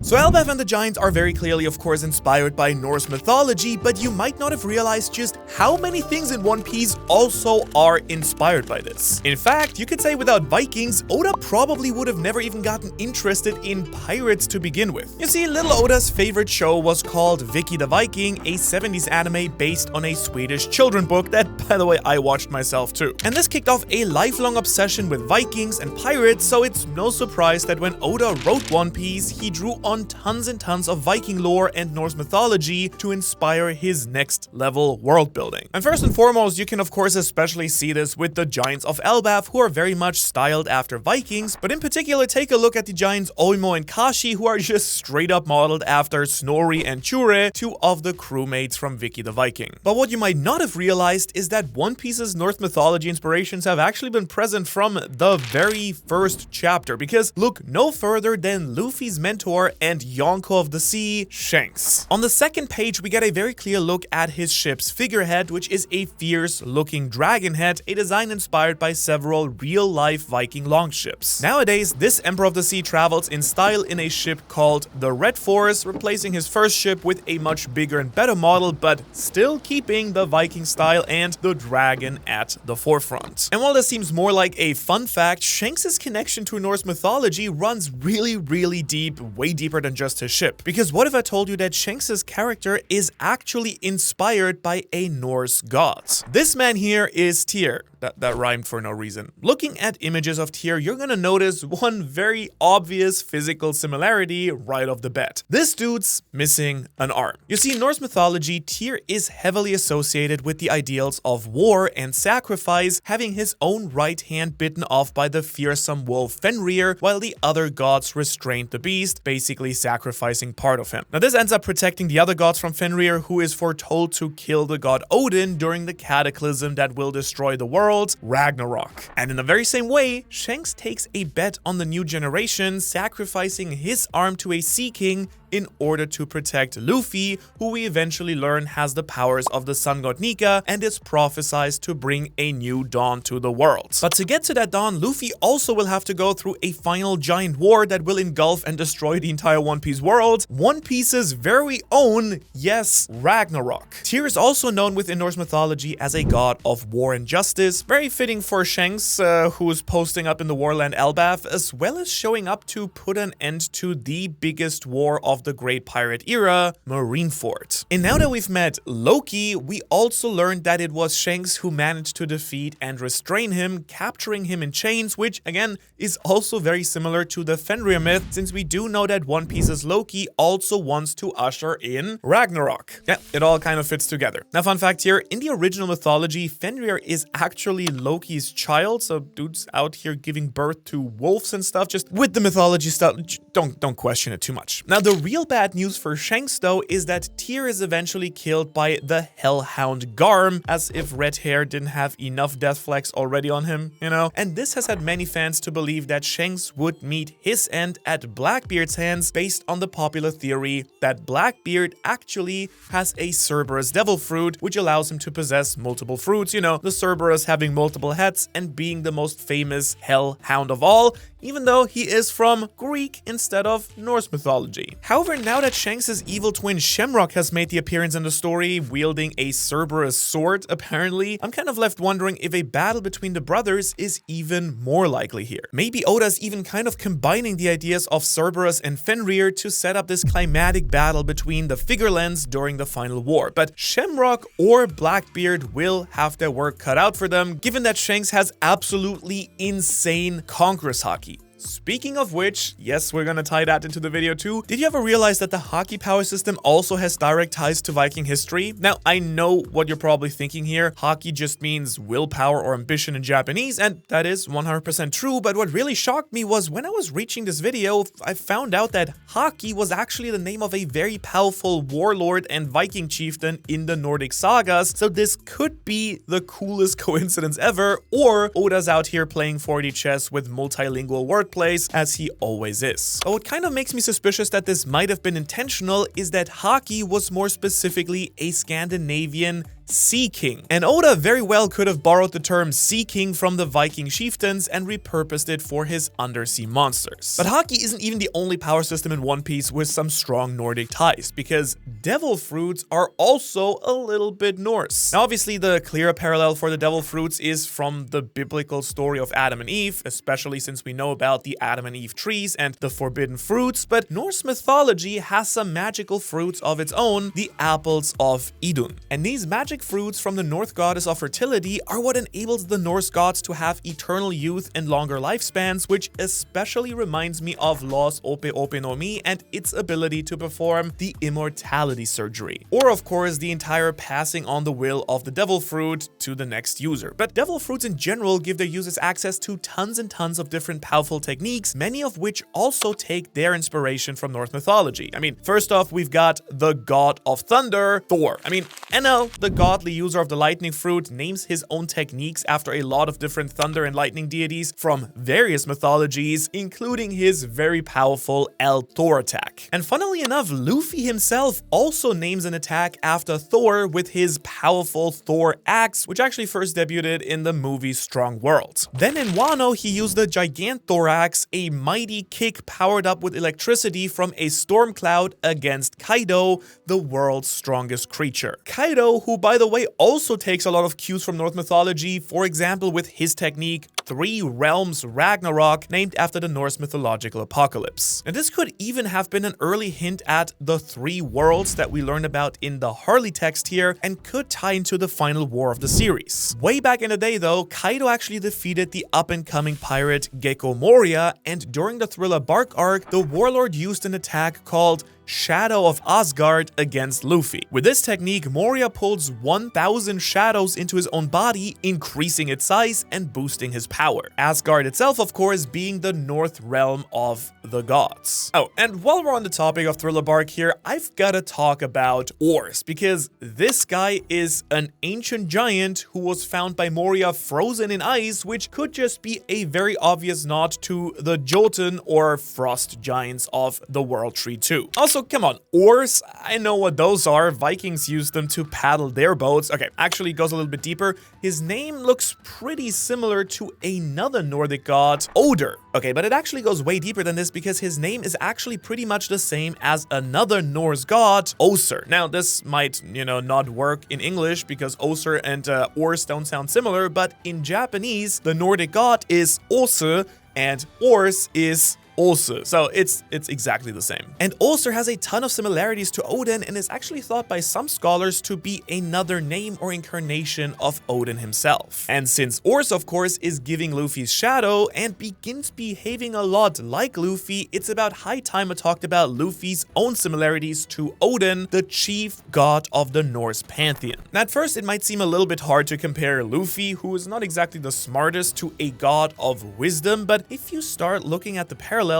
So Elbaf and the Giants are very clearly, of course, inspired by Norse mythology, but you might not have realized just how many things in One Piece also are inspired by this. In fact, you could say without Vikings, Oda probably would have never even gotten interested in pirates to begin with. You see, little Oda's favorite show was called Vicky the Viking, a 70s anime based on a Swedish children book that, by the way, I watched myself too. And this kicked off a lifelong obsession with Vikings and pirates, so it's no surprise that when Oda wrote One Piece, he drew on tons and tons of Viking lore and Norse mythology to inspire his next level world building. And first and foremost, you can of course especially see this with the giants of Elbaf, who are very much styled after Vikings, but in particular take a look at the giants Oimo and Kashi, who are just straight up modeled after Snorri and Chure, two of the crewmates from Vicky the Viking. But what you might not have realized is that One Piece's Norse mythology inspirations have actually been present from the very first chapter, because look no further than Luffy's mentor and Yonko of the Sea, Shanks. On the second page, we get a very clear look at his ship's figurehead, which is a fierce-looking dragon head, a design inspired by several real-life Viking longships. Nowadays, this Emperor of the Sea travels in style in a ship called the Red Force, replacing his first ship with a much bigger and better model, but still keeping the Viking style and the dragon at the forefront. And while this seems more like a fun fact, Shanks' connection to Norse mythology runs really deep, way deeper than just his ship. Because what if I told you that Shanks' character is actually inspired by a Norse god? This man here is Tyr. That rhymed for no reason. Looking at images of Tyr, you're gonna notice one very obvious physical similarity right off the bat. This dude's missing an arm. You see, in Norse mythology, Tyr is heavily associated with the ideals of war and sacrifice, having his own right hand bitten off by the fearsome wolf Fenrir, while the other gods restrained the beast, basically sacrificing part of him. Now this ends up protecting the other gods from Fenrir, who is foretold to kill the god Odin during the cataclysm that will destroy the world, Ragnarok. And in the very same way, Shanks takes a bet on the new generation, sacrificing his arm to a sea king in order to protect Luffy, who we eventually learn has the powers of the sun god Nika and is prophesied to bring a new dawn to the world. But to get to that dawn, Luffy also will have to go through a final giant war that will engulf and destroy the entire One Piece world, One Piece's very own, yes, Ragnarok. Tyr is also known within Norse mythology as a god of war and justice, very fitting for Shanks, who's posting up in the warland Elbaf, as well as showing up to put an end to the biggest war of the Great Pirate era, Marineford. And now that we've met Loki, we also learned that it was Shanks who managed to defeat and restrain him, capturing him in chains, which again is also very similar to the Fenrir myth, since we do know that One Piece's Loki also wants to usher in Ragnarok. Yeah, it all kind of fits together. Now, fun fact here, in the original mythology, Fenrir is actually Loki's child, so dude's out here giving birth to wolves and stuff. Just with the mythology stuff, don't question it too much. Now, the real bad news for Shanks though is that Tyr is eventually killed by the Hellhound Garm, as if red hair didn't have enough death flags already on him, you know? And this has had many fans to believe that Shanks would meet his end at Blackbeard's hands, based on the popular theory that Blackbeard actually has a Cerberus devil fruit, which allows him to possess multiple fruits, you know, the Cerberus having multiple heads and being the most famous Hellhound of all, even though he is from Greek instead of Norse mythology. However, now that Shanks' evil twin Shamrock has made the appearance in the story, wielding a Cerberus sword, apparently, I'm kind of left wondering if a battle between the brothers is even more likely here. Maybe Oda's even kind of combining the ideas of Cerberus and Fenrir to set up this climatic battle between the figurelands during the final war. But Shamrock or Blackbeard will have their work cut out for them, given that Shanks has absolutely insane Conqueror's Haki. Speaking of which, yes, we're gonna tie that into the video too. Did you ever realize that the Haki power system also has direct ties to Viking history? Now, I know what you're probably thinking here. Haki just means willpower or ambition in Japanese, and that is 100% true, but what really shocked me was when I was reaching this video, I found out that Haki was actually the name of a very powerful warlord and Viking chieftain in the Nordic sagas, so this could be the coolest coincidence ever, or Oda's out here playing 4D chess with multilingual wordplay, as he always is. But what kind of makes me suspicious that this might have been intentional is that Haki was more specifically a Scandinavian Sea King. And Oda very well could have borrowed the term Sea King from the Viking chieftains and repurposed it for his undersea monsters. But Haki isn't even the only power system in One Piece with some strong Nordic ties, because devil fruits are also a little bit Norse. Now obviously the clear parallel for the devil fruits is from the biblical story of Adam and Eve, especially since we know about the Adam and Eve trees and the forbidden fruits, but Norse mythology has some magical fruits of its own, the apples of Idun. And these magic fruits from the North goddess of fertility are what enables the Norse gods to have eternal youth and longer lifespans, which especially reminds me of Law's Ope Ope no Mi and its ability to perform the immortality surgery. Or of course the entire passing on the will of the devil fruit to the next user. But devil fruits in general give their users access to tons and tons of different powerful techniques, many of which also take their inspiration from Norse mythology. I mean, first off, we've got the god of thunder, Thor. I mean, Enel, the godly user of the lightning fruit, names his own techniques after a lot of different thunder and lightning deities from various mythologies, including his very powerful El Thor attack. And funnily enough, Luffy himself also names an attack after Thor with his powerful Thor axe, which actually first debuted in the movie Strong World. Then in Wano, he used the Giganthorax, a mighty kick powered up with electricity from a storm cloud against Kaido, the world's strongest creature. Kaido, who by the way also takes a lot of cues from Norse mythology, for example with his technique Three Realms Ragnarok, named after the Norse mythological apocalypse. And this could even have been an early hint at the three worlds that we learned about in the Harley text here, and could tie into the final war of the series. Way back in the day though, Kaido actually defeated the up-and-coming pirate Gecko Moria, and during the Thriller Bark arc, the warlord used an attack called Shadow of Asgard against Luffy. With this technique, Moria pulls 1,000 shadows into his own body, increasing its size and boosting his power. Asgard itself, of course, being the North realm of the gods. Oh, and while we're on the topic of Thriller Bark here, I've gotta talk about Ors, because this guy is an ancient giant who was found by Moria frozen in ice, which could just be a very obvious nod to the Jotun or frost giants of the World Tree 2. Also, come on, oars, I know what those are. Vikings used them to paddle their boats. Okay, actually goes a little bit deeper. His name looks pretty similar to another Nordic god, Oder. Okay, but it actually goes way deeper than this because his name is actually pretty much the same as another Norse god, Osir. Now, this might, not work in English because Osir and Ors don't sound similar, but in Japanese, the Nordic god is Osir and Ors is Ulcer. So it's exactly the same. And Ulcer has a ton of similarities to Odin and is actually thought by some scholars to be another name or incarnation of Odin himself. And since Ors, of course, is giving Luffy's shadow and begins behaving a lot like Luffy, it's about high time I talked about Luffy's own similarities to Odin, the chief god of the Norse pantheon. And at first, it might seem a little bit hard to compare Luffy, who is not exactly the smartest, to a god of wisdom, but if you start looking at the parallels,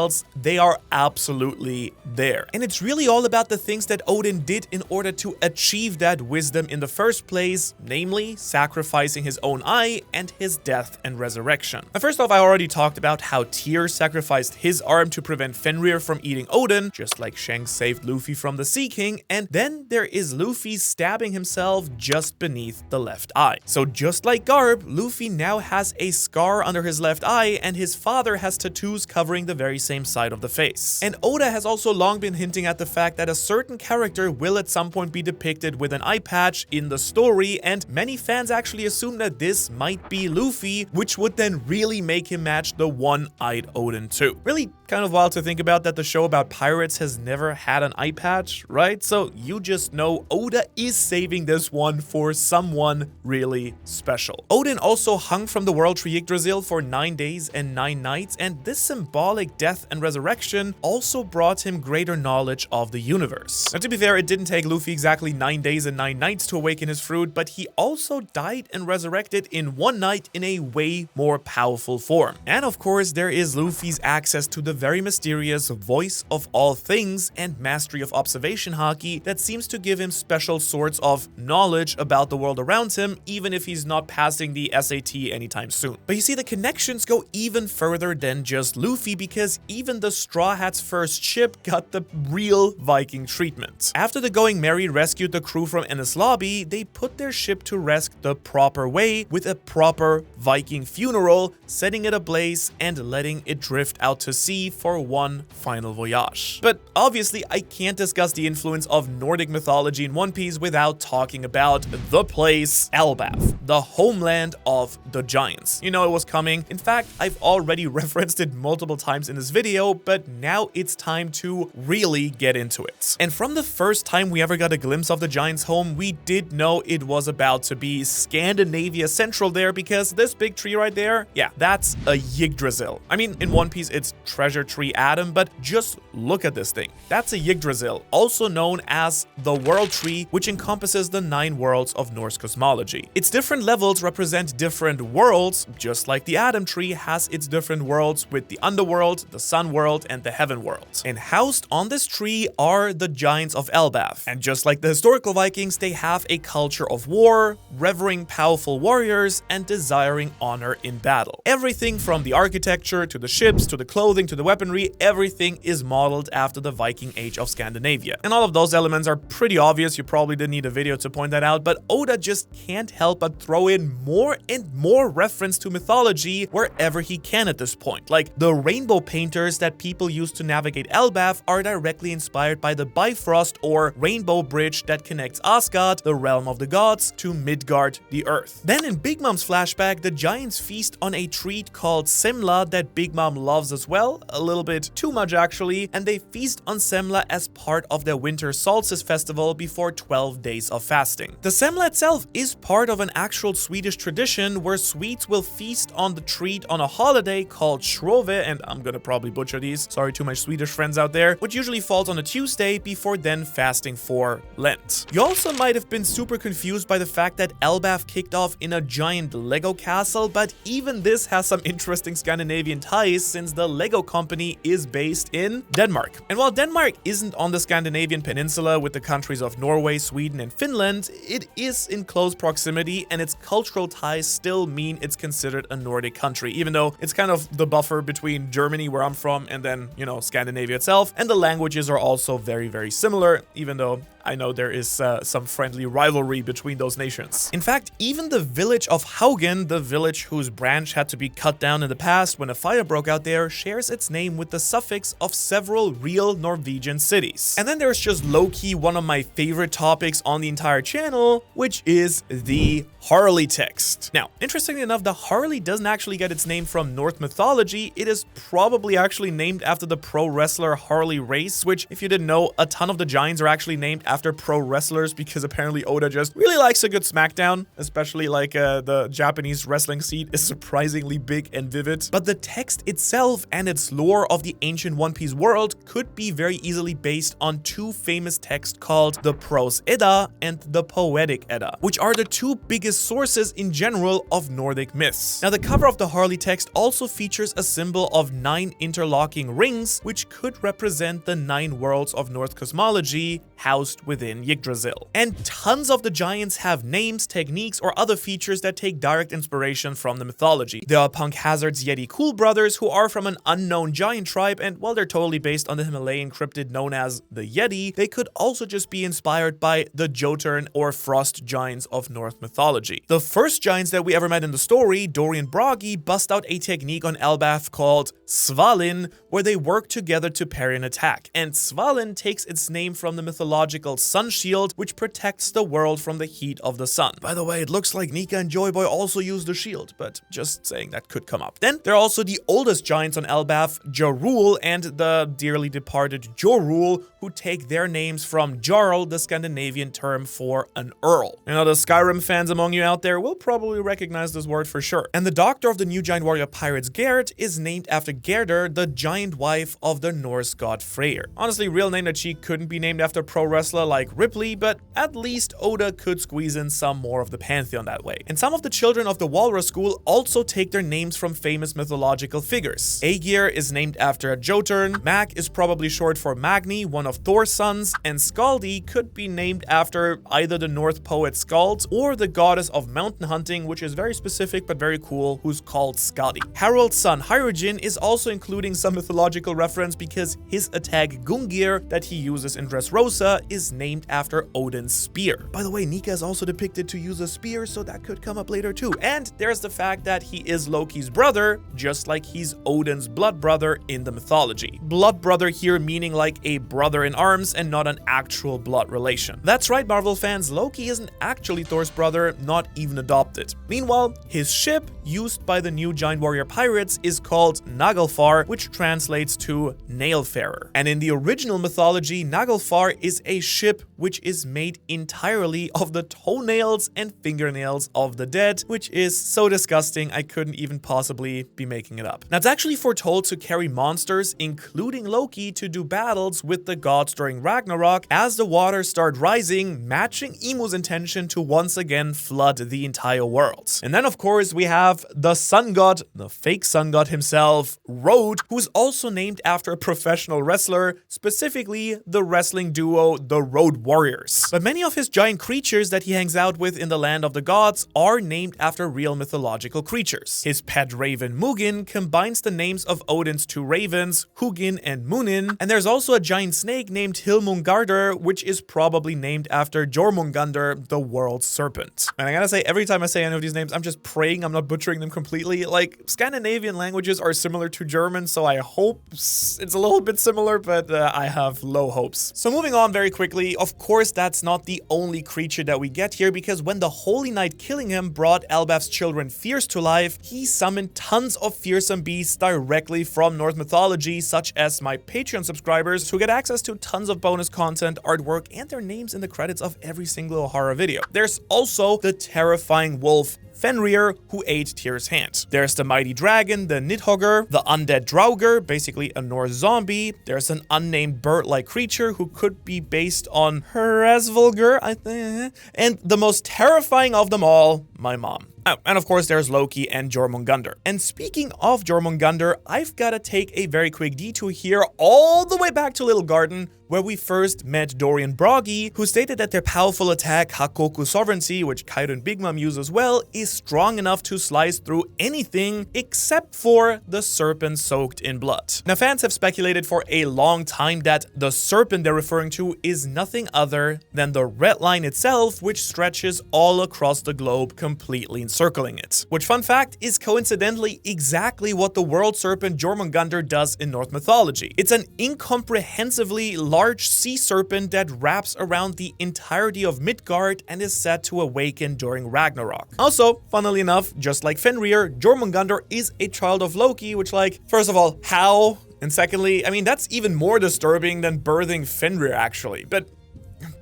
they are absolutely there. And it's really all about the things that Odin did in order to achieve that wisdom in the first place, namely sacrificing his own eye and his death and resurrection. Now, first off, I already talked about how Tyr sacrificed his arm to prevent Fenrir from eating Odin, just like Shanks saved Luffy from the Sea King, and then there is Luffy stabbing himself just beneath the left eye. So just like Garb, Luffy now has a scar under his left eye, and his father has tattoos covering the very same side of the face. And Oda has also long been hinting at the fact that a certain character will at some point be depicted with an eye patch in the story, and many fans actually assume that this might be Luffy, which would then really make him match the one-eyed Odin too. Really kind of wild to think about that the show about pirates has never had an eye patch, right? So you just know Oda is saving this one for someone really special. Odin also hung from the World Tree Yggdrasil for 9 days and 9 nights, and this symbolic death and resurrection also brought him greater knowledge of the universe. Now, to be fair, it didn't take Luffy exactly 9 days and 9 nights to awaken his fruit, but he also died and resurrected in one night in a way more powerful form. And of course, there is Luffy's access to the very mysterious voice of all things and mastery of observation haki that seems to give him special sorts of knowledge about the world around him, even if he's not passing the SAT anytime soon. But you see, the connections go even further than just Luffy, because even the Straw Hat's first ship got the real Viking treatment. After the Going Merry rescued the crew from Enies Lobby, they put their ship to rest the proper way with a proper Viking funeral, setting it ablaze and letting it drift out to sea for one final voyage. But obviously, I can't discuss the influence of Nordic mythology in One Piece without talking about the place Elbaf, the homeland of the giants. You know it was coming. In fact, I've already referenced it multiple times in this video, but now it's time to really get into it. And from the first time we ever got a glimpse of the giants' home, we did know it was about to be Scandinavia Central there, because this big tree right there, yeah, that's a Yggdrasil. I mean, in One Piece, it's Treasure Tree Adam, but just look at this thing. That's a Yggdrasil, also known as the World Tree, which encompasses the 9 worlds of Norse cosmology. Its different levels represent different worlds, just like the Adam Tree has its different worlds with the Underworld, the Sun World, and the Heaven World. And housed on this tree are the giants of Elbaf. And just like the historical Vikings, they have a culture of war, revering powerful warriors, and desiring honor in battle. Everything from the architecture to the ships to the clothing to the weaponry, everything is modeled after the Viking Age of Scandinavia. And all of those elements are pretty obvious. You probably didn't need a video to point that out, but Oda just can't help but throw in more and more reference to mythology wherever he can at this point. Like the rainbow painters that people use to navigate Elbaf are directly inspired by the Bifrost or rainbow bridge that connects Asgard, the realm of the gods, to Midgard, the earth. Then in Big Mom's flashback, the giants feast on a treat called semla that Big Mom loves as well, a little bit too much actually, and they feast on semla as part of their winter solstice festival before 12 days of fasting. The semla itself is part of an actual Swedish tradition where Swedes will feast on the treat on a holiday called Shrove, and I'm gonna probably butcher these, sorry to my Swedish friends out there, which usually falls on a Tuesday before then fasting for Lent. You also might have been super confused by the fact that Elbaf kicked off in a giant Lego castle, but even this has some interesting Scandinavian ties since the Lego company is based in Denmark. And while Denmark isn't on the Scandinavian peninsula with the countries of Norway, Sweden, and Finland, it is in close proximity, and its cultural ties still mean it's considered a Nordic country, even though it's kind of the buffer between Germany, where I'm from, and then, you know, Scandinavia itself. And the languages are also very, very similar, even though I know there is some friendly rivalry between those nations. In fact, even the village of Haugen, the village whose branch had to be cut down in the past when a fire broke out there, shares its name with the suffix of several real Norwegian cities. And then there's just low-key one of my favorite topics on the entire channel, which is the Harley text. Now, interestingly enough, the Harley doesn't actually get its name from Norse mythology. It is probably actually named after the pro wrestler Harley Race, which, if you didn't know, a ton of the giants are actually named after pro wrestlers, because apparently Oda just really likes a good smackdown, especially like the Japanese wrestling scene is surprisingly big and vivid. But the text itself and its lore of the ancient One Piece world could be very easily based on 2 famous texts called the Prose Edda and the Poetic Edda, which are the 2 biggest sources in general of Nordic myths. Now, the cover of the Harley text also features a symbol of 9 interlocking rings, which could represent the 9 worlds of Norse cosmology housed within Yggdrasil. And tons of the giants have names, techniques, or other features that take direct inspiration from the mythology. There are Punk Hazard's Yeti Cool brothers, who are from an unknown giant tribe, and while they're totally based on the Himalayan cryptid known as the Yeti, they could also just be inspired by the Jotun or frost giants of Norse mythology. The first giants that we ever met in the story, Dorian Bragi, bust out a technique on Elbaf called Svalin, where they work together to parry an attack. And Svalin takes its name from the mythological sun shield, which protects the world from the heat of the sun. By the way, it looks like Nika and Joy Boy also use the shield, but just saying that could come up. Then there are also the oldest giants on Elbaf, Jarul and the dearly departed Jorul, who take their names from Jarl, the Scandinavian term for an earl. You know, the Skyrim fans among among you out there will probably recognize this word for sure. And the doctor of the new giant warrior pirates, Gerd, is named after Gerda, the giant wife of the Norse god Freyr. Honestly, real name that she couldn't be named after a pro wrestler like Ripley, but at least Oda could squeeze in some more of the pantheon that way. And some of the children of the Walrus School also take their names from famous mythological figures. Aegir is named after a Jotun, Mag is probably short for Magni, one of Thor's sons, and Skaldi could be named after either the Norse poet Skald or the goddess of mountain hunting, which is very specific but very cool, who's called Skadi. Harald's son Hyrogin is also including some mythological reference because his attack Gungir that he uses in Dressrosa is named after Odin's spear. By the way, Nika is also depicted to use a spear, so that could come up later too. And there's the fact that he is Loki's brother, just like he's Odin's blood brother in the mythology. Blood brother here meaning like a brother in arms and not an actual blood relation. That's right, Marvel fans, Loki isn't actually Thor's brother, not even adopted. Meanwhile, his ship, used by the new giant warrior pirates, is called Naglfar, which translates to Nailfarer. And in the original mythology, Naglfar is a ship which is made entirely of the toenails and fingernails of the dead, which is so disgusting I couldn't even possibly be making it up. Now, it's actually foretold to carry monsters, including Loki, to do battles with the gods during Ragnarok as the waters start rising, matching Emu's intention to once again flood the entire world. And then, of course, we have the sun god, the fake sun god himself, Road, who's also named after a professional wrestler, specifically the wrestling duo, the Road Warriors. But many of his giant creatures that he hangs out with in the land of the gods are named after real mythological creatures. His pet raven Mugin combines the names of Odin's two ravens, Hugin and Munin, and there's also a giant snake named Hilmungardr, which is probably named after Jormungandr, the world's serpent. And I gotta say, every time I say any of these names, I'm just praying I'm not butchering them completely. Like, Scandinavian languages are similar to German, so I hope it's a little bit similar, but I have low hopes. So moving on very quickly, of course that's not the only creature that we get here, because when the Holy Knight killing him brought Elbaf's children Fierce to life, he summoned tons of fearsome beasts directly from Norse mythology, such as my Patreon subscribers, who get access to tons of bonus content, artwork, and their names in the credits of every single Ohara video. There's also the terrifying wolf Fenrir, who ate Tyr's hand. There's the mighty dragon, the Nidhogger, the undead Draugr, basically a Norse zombie. There's an unnamed bird-like creature who could be based on Hresvelgr, I think. And the most terrifying of them all, my mom. Oh, and of course there's Loki and Jormungandr. And speaking of Jormungandr, I've gotta take a very quick detour here all the way back to Little Garden, where we first met Dorian Broggy, who stated that their powerful attack, Hakoku Sovereignty, which Kaido and Big Mom use as well, is strong enough to slice through anything except for the serpent soaked in blood. Now, fans have speculated for a long time that the serpent they're referring to is nothing other than the red line itself, which stretches all across the globe, completely encircling it. Which, fun fact, is coincidentally exactly what the world serpent Jormungandr does in Norse mythology. It's an incomprehensibly large sea serpent that wraps around the entirety of Midgard and is said to awaken during Ragnarok. Also, funnily enough, just like Fenrir, Jormungandr is a child of Loki, which, like, first of all, how? And secondly, I mean, that's even more disturbing than birthing Fenrir, actually. But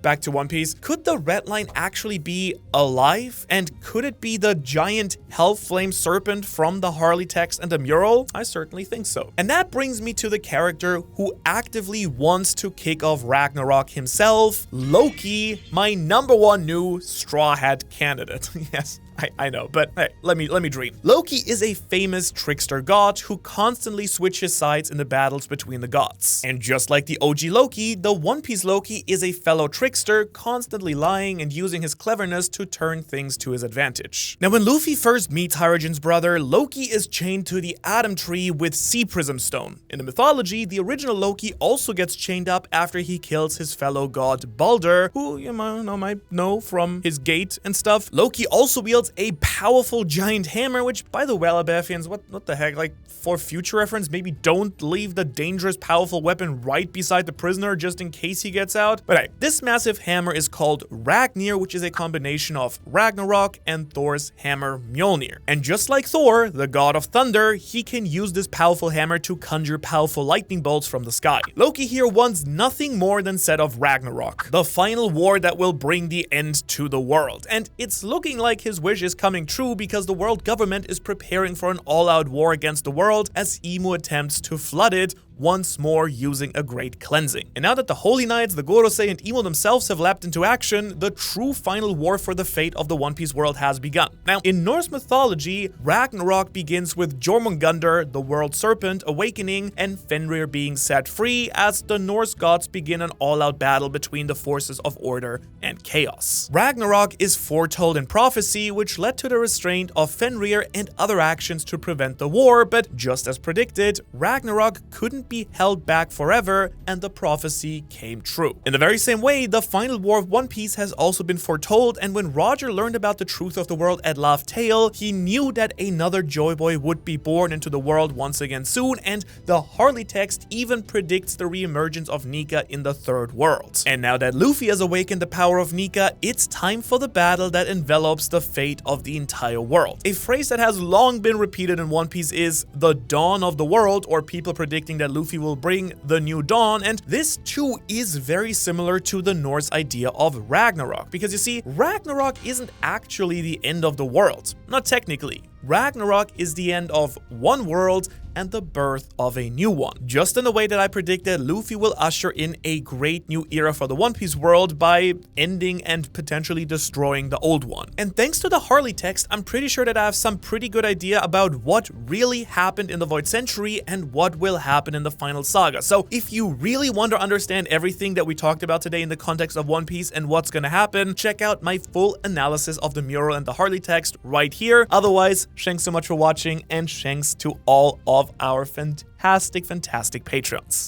back to One Piece. Could the red line actually be alive? And could it be the giant Hellflame serpent from the Harley text and the mural? I certainly think so. And that brings me to the character who actively wants to kick off Ragnarok himself, Loki, my #1 new Straw Hat candidate. Yes. I know, but hey, let me dream. Loki is a famous trickster god who constantly switches sides in the battles between the gods. And just like the OG Loki, the One Piece Loki is a fellow trickster, constantly lying and using his cleverness to turn things to his advantage. Now, when Luffy first meets Hyrogyn's brother, Loki is chained to the Atom Tree with Sea Prism Stone. In the mythology, the original Loki also gets chained up after he kills his fellow god Balder, who you might know from his gate and stuff. Loki also wields wields a powerful giant hammer, which, by the way, Elbafians, what the heck, like, for future reference, maybe don't leave the dangerous, powerful weapon right beside the prisoner just in case he gets out. But hey, this massive hammer is called Ragnir, which is a combination of Ragnarok and Thor's hammer Mjolnir. And just like Thor, the god of thunder, he can use this powerful hammer to conjure powerful lightning bolts from the sky. Loki here wants nothing more than set of Ragnarok, the final war that will bring the end to the world. And it's looking like his wish is coming true because the world government is preparing for an all-out war against the world as Emu attempts to flood it once more using a great cleansing. And now that the Holy Knights, the Gorosei, and Emu themselves have leapt into action, the true final war for the fate of the One Piece world has begun. Now, in Norse mythology, Ragnarok begins with Jormungandr, the world serpent, awakening and Fenrir being set free as the Norse gods begin an all-out battle between the forces of order and chaos. Ragnarok is foretold in prophecy, which led to the restraint of Fenrir and other actions to prevent the war, but just as predicted, Ragnarok couldn't be held back forever, and the prophecy came true. In the very same way, the final war of One Piece has also been foretold, and when Roger learned about the truth of the world at Laugh Tale, he knew that another Joy Boy would be born into the world once again soon, and the Harley text even predicts the re-emergence of Nika in the Third World. And now that Luffy has awakened the power of Nika, it's time for the battle that envelops the fate of the entire world. A phrase that has long been repeated in One Piece is the dawn of the world, or people predicting that Luffy will bring the new dawn, and this too is very similar to the Norse idea of Ragnarok, because you see, Ragnarok isn't actually the end of the world, not technically. Ragnarok is the end of one world and the birth of a new one. Just in the way that I predicted, Luffy will usher in a great new era for the One Piece world by ending and potentially destroying the old one. And thanks to the Harley text, I'm pretty sure that I have some pretty good idea about what really happened in the Void Century and what will happen in the final saga. So if you really want to understand everything that we talked about today in the context of One Piece and what's gonna happen, check out my full analysis of the mural and the Harley text right here. Otherwise, Shanks so much for watching, and Shanks to all of our fantastic patrons.